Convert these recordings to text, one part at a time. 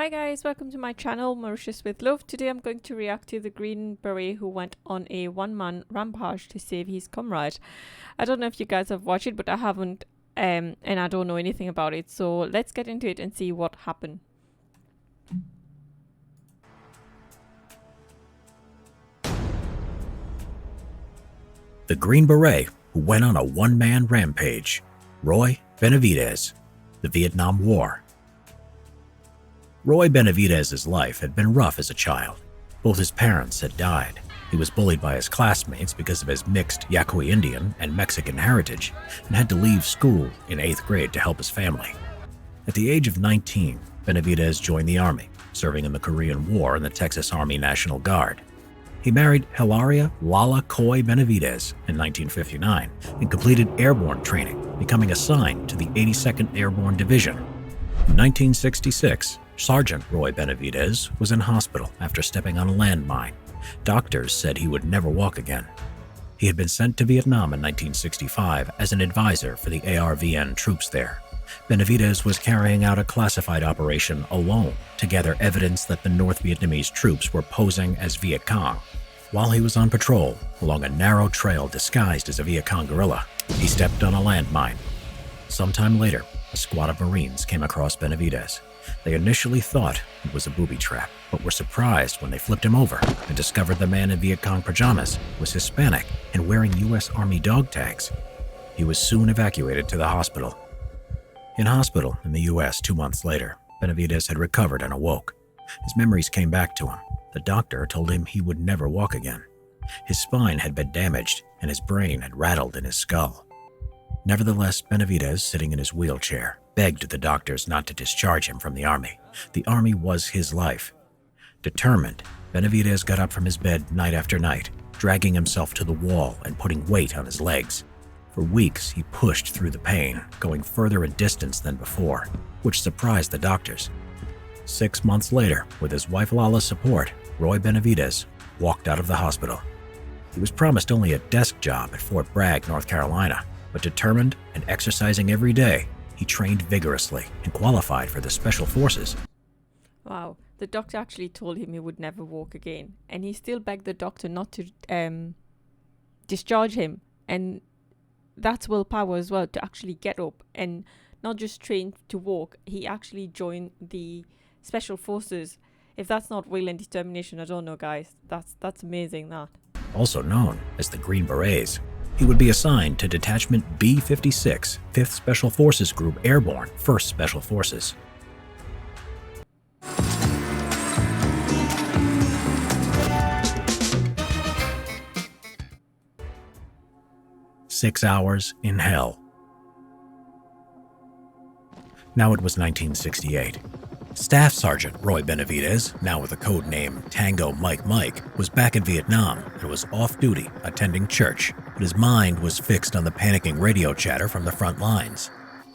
Hi guys, welcome to my channel, Mauritius with Love. Today I'm going to react to the Green Beret who went on a one-man rampage to save his comrade. I don't know if you guys have watched it, but I haven't, and I don't know anything about it. So let's get into it and see what happened. The Green Beret who went on a one-man rampage. Roy Benavidez, the Vietnam War. Roy Benavidez's life had been rough as a child. Both his parents had died. He was bullied by his classmates because of his mixed Yaqui Indian and Mexican heritage and had to leave school in 8th grade to help his family. At the age of 19, Benavidez joined the Army, serving in the Korean War in the Texas Army National Guard. He married Hilaria Lala Coy Benavidez in 1959 and completed airborne training, becoming assigned to the 82nd Airborne Division. In 1966, Sergeant Roy Benavidez was in hospital after stepping on a landmine. Doctors said he would never walk again. He had been sent to Vietnam in 1965 as an advisor for the ARVN troops there. Benavidez was carrying out a classified operation alone to gather evidence that the North Vietnamese troops were posing as Viet Cong. While he was on patrol along a narrow trail disguised as a Viet Cong guerrilla, he stepped on a landmine. Sometime later, a squad of Marines came across Benavidez. They initially thought it was a booby trap, but were surprised when they flipped him over and discovered the man in Viet Cong pajamas was Hispanic and wearing U.S. Army dog tags. He was soon evacuated to the hospital. In hospital in the U.S. 2 months later, Benavidez had recovered and awoke. His memories came back to him. The doctor told him he would never walk again. His spine had been damaged and his brain had rattled in his skull. Nevertheless, Benavidez, sitting in his wheelchair, begged the doctors not to discharge him from the Army. The Army was his life. Determined, Benavidez got up from his bed night after night, dragging himself to the wall and putting weight on his legs. For weeks, he pushed through the pain, going further in distance than before, which surprised the doctors. 6 months later, with his wife Lala's support, Roy Benavidez walked out of the hospital. He was promised only a desk job at Fort Bragg, North Carolina, but determined and exercising every day, he trained vigorously and qualified for the Special Forces. Wow, the doctor actually told him he would never walk again, and he still begged the doctor not to discharge him. And that's willpower as well, to actually get up and not just train to walk. He actually joined the Special Forces. If that's not will and determination, I don't know, guys. That's amazing, that. Also known as the Green Berets, he would be assigned to Detachment B-56, 5th Special Forces Group Airborne, 1st Special Forces. "6 hours in hell." Now it was 1968. Staff Sergeant Roy Benavidez, now with the code name Tango Mike Mike, was back in Vietnam and was off duty attending church, but his mind was fixed on the panicking radio chatter from the front lines.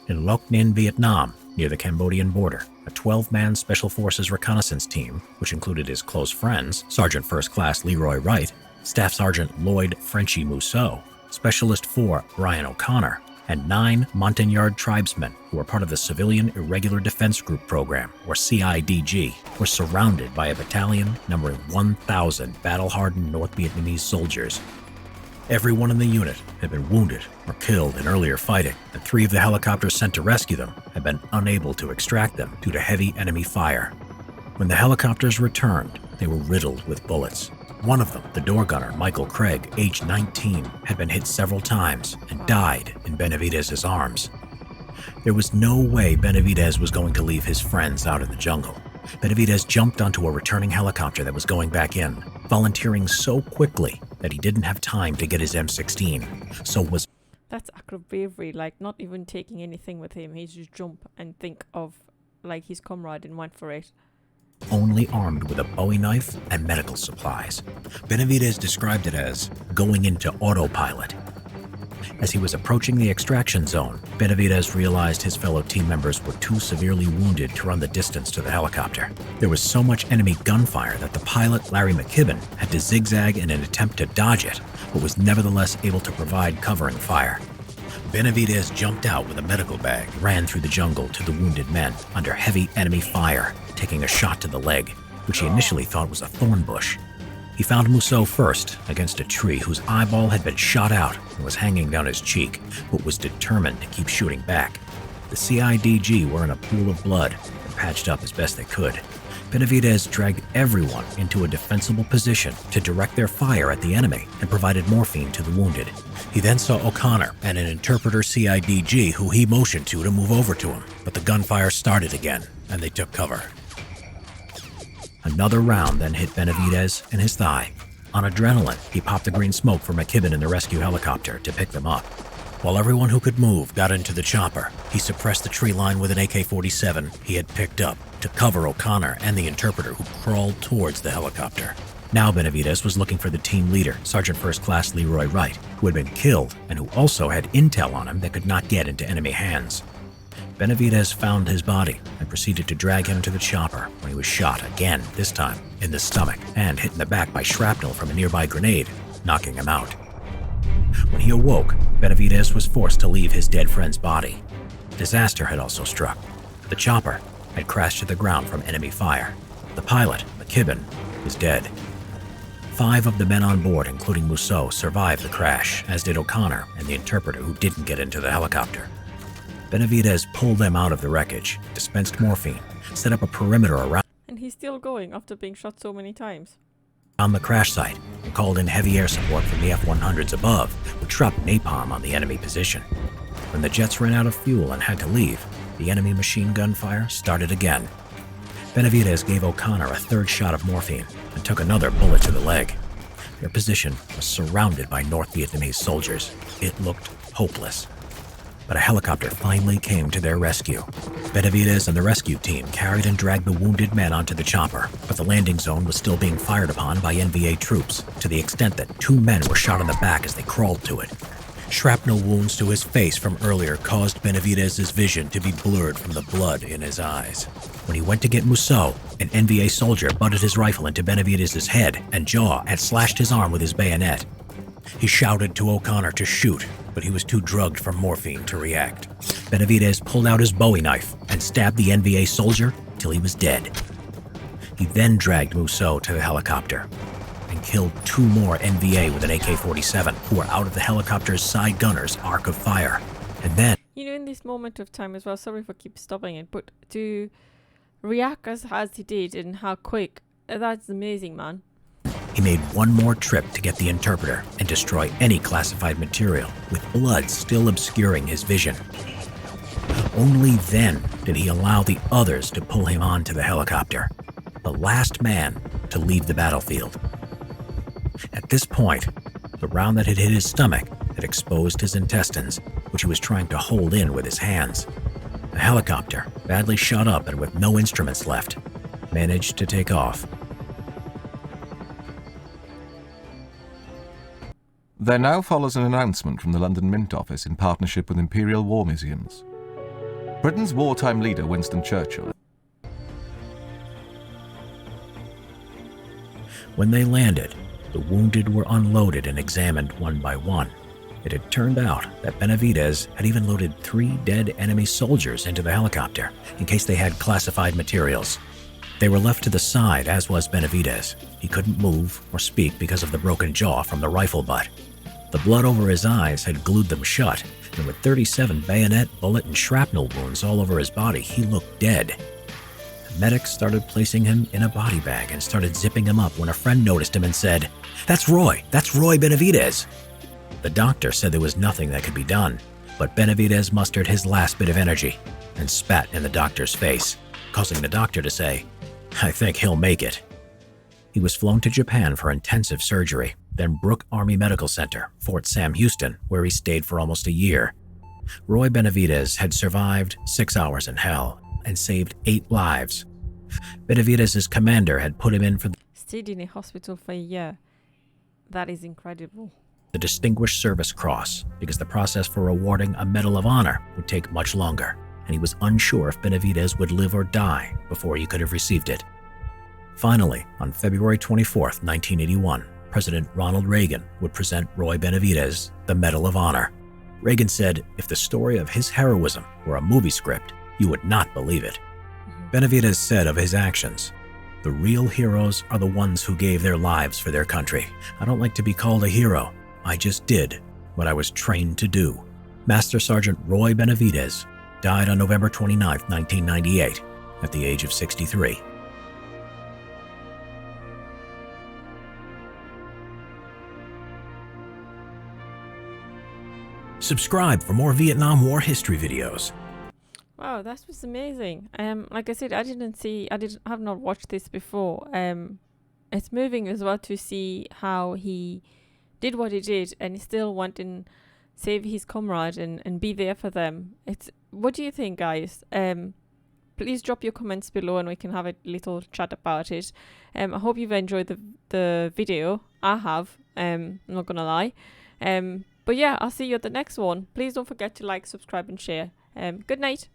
In Loc Ninh, Vietnam, near the Cambodian border, a 12-man Special Forces reconnaissance team, which included his close friends, Sergeant First Class Leroy Wright, Staff Sergeant Lloyd Frenchie Mousseau, Specialist 4 Brian O'Connor, and 9 Montagnard tribesmen who were part of the Civilian Irregular Defense Group Program, or CIDG, were surrounded by a battalion numbering 1,000 battle-hardened North Vietnamese soldiers. Everyone in the unit had been wounded or killed in earlier fighting, and 3 of the helicopters sent to rescue them had been unable to extract them due to heavy enemy fire. When the helicopters returned, they were riddled with bullets. One of them, the door gunner, Michael Craig, aged 19, had been hit several times and died in Benavidez's arms. There was no way Benavidez was going to leave his friends out in the jungle. Benavidez jumped onto a returning helicopter that was going back in, volunteering so quickly that he didn't have time to get his M16, so was... That's actual bravery, like not even taking anything with him. He just jump and think of like his comrade and went for it. Only armed with a Bowie knife and medical supplies. Benavidez described it as going into autopilot. As he was approaching the extraction zone, Benavidez realized his fellow team members were too severely wounded to run the distance to the helicopter. There was so much enemy gunfire that the pilot, Larry McKibben, had to zigzag in an attempt to dodge it, but was nevertheless able to provide covering fire. Benavidez jumped out with a medical bag, ran through the jungle to the wounded men under heavy enemy fire, taking a shot to the leg, which he initially thought was a thorn bush. He found Musso first, against a tree whose eyeball had been shot out and was hanging down his cheek, but was determined to keep shooting back. The CIDG were in a pool of blood and patched up as best they could. Benavidez dragged everyone into a defensible position to direct their fire at the enemy and provided morphine to the wounded. He then saw O'Connor and an interpreter CIDG who he motioned to move over to him, but the gunfire started again and they took cover. Another round then hit Benavidez in his thigh. On adrenaline, he popped the green smoke for McKibben in the rescue helicopter to pick them up. While everyone who could move got into the chopper, he suppressed the tree line with an AK-47 he had picked up to cover O'Connor and the interpreter who crawled towards the helicopter. Now Benavidez was looking for the team leader, Sergeant First Class Leroy Wright, who had been killed and who also had intel on him that could not get into enemy hands. Benavidez found his body and proceeded to drag him to the chopper when he was shot again, this time in the stomach, and hit in the back by shrapnel from a nearby grenade, knocking him out. When he awoke, Benavidez was forced to leave his dead friend's body. Disaster had also struck. The chopper had crashed to the ground from enemy fire. The pilot, McKibben, was dead. 5 of the men on board, including Musso, survived the crash, as did O'Connor and the interpreter who didn't get into the helicopter. Benavidez pulled them out of the wreckage, dispensed morphine, set up a perimeter around And he's still going after being shot so many times. on the crash site and called in heavy air support from the F-100s above, which dropped napalm on the enemy position. When the jets ran out of fuel and had to leave, the enemy machine gun fire started again. Benavidez gave O'Connor a third shot of morphine and took another bullet to the leg. Their position was surrounded by North Vietnamese soldiers. It looked hopeless. But a helicopter finally came to their rescue. Benavidez and the rescue team carried and dragged the wounded men onto the chopper, but the landing zone was still being fired upon by NVA troops, to the extent that 2 men were shot in the back as they crawled to it. Shrapnel wounds to his face from earlier caused Benavidez's vision to be blurred from the blood in his eyes. When he went to get Musso, an NVA soldier butted his rifle into Benavidez's head and jaw and slashed his arm with his bayonet. He shouted to O'Connor to shoot, but he was too drugged from morphine to react. Benavidez pulled out his Bowie knife and stabbed the NVA soldier till he was dead. He then dragged Musso to the helicopter and killed 2 more NVA with an AK-47 who were out of the helicopter's side gunner's arc of fire. And then, You know, in this moment of time as well, sorry for keep stopping it, but to react as he did and how quick, that's amazing, man. he made one more trip to get the interpreter and destroy any classified material, with blood still obscuring his vision. Only then did he allow the others to pull him onto the helicopter, the last man to leave the battlefield. At this point, the round that had hit his stomach had exposed his intestines, which he was trying to hold in with his hands. The helicopter, badly shot up and with no instruments left, managed to take off. There now follows an announcement from the London Mint Office in partnership with Imperial War Museums. Britain's wartime leader, Winston Churchill. When they landed, the wounded were unloaded and examined one by one. It had turned out that Benavidez had even loaded 3 dead enemy soldiers into the helicopter in case they had classified materials. They were left to the side, as was Benavidez. He couldn't move or speak because of the broken jaw from the rifle butt. The blood over his eyes had glued them shut, and with 37 bayonet, bullet, and shrapnel wounds all over his body, he looked dead. Medics started placing him in a body bag and started zipping him up when a friend noticed him and said, That's Roy Benavidez." The doctor said there was nothing that could be done, but Benavidez mustered his last bit of energy and spat in the doctor's face, causing the doctor to say, "I think he'll make it." He was flown to Japan for intensive surgery, then Brooke Army Medical Center, Fort Sam Houston, where he stayed for almost a year. Roy Benavidez had survived 6 hours in hell and saved 8 lives. Benavidez's commander had put him in for Stayed in a hospital for a year. That is incredible. the Distinguished Service Cross because the process for awarding a Medal of Honor would take much longer, and he was unsure if Benavidez would live or die before he could have received it. Finally, on February 24, 1981, President Ronald Reagan would present Roy Benavidez the Medal of Honor. Reagan said if the story of his heroism were a movie script, you would not believe it. Benavidez said of his actions, "The real heroes are the ones who gave their lives for their country. I don't like to be called a hero. I just did what I was trained to do." Master Sergeant Roy Benavidez died on November 29, 1998, at the age of 63. Subscribe for more Vietnam War history videos. Wow, that was amazing. Like I said, I have not watched this before. It's moving as well to see how he did what he did and still wanting save his comrade and be there for them. What do you think, guys? Please drop your comments below and we can have a little chat about it. I hope you've enjoyed the video. I have. I'm not gonna lie. But yeah, I'll see you at the next one. Please don't forget to like, subscribe and share. Good night.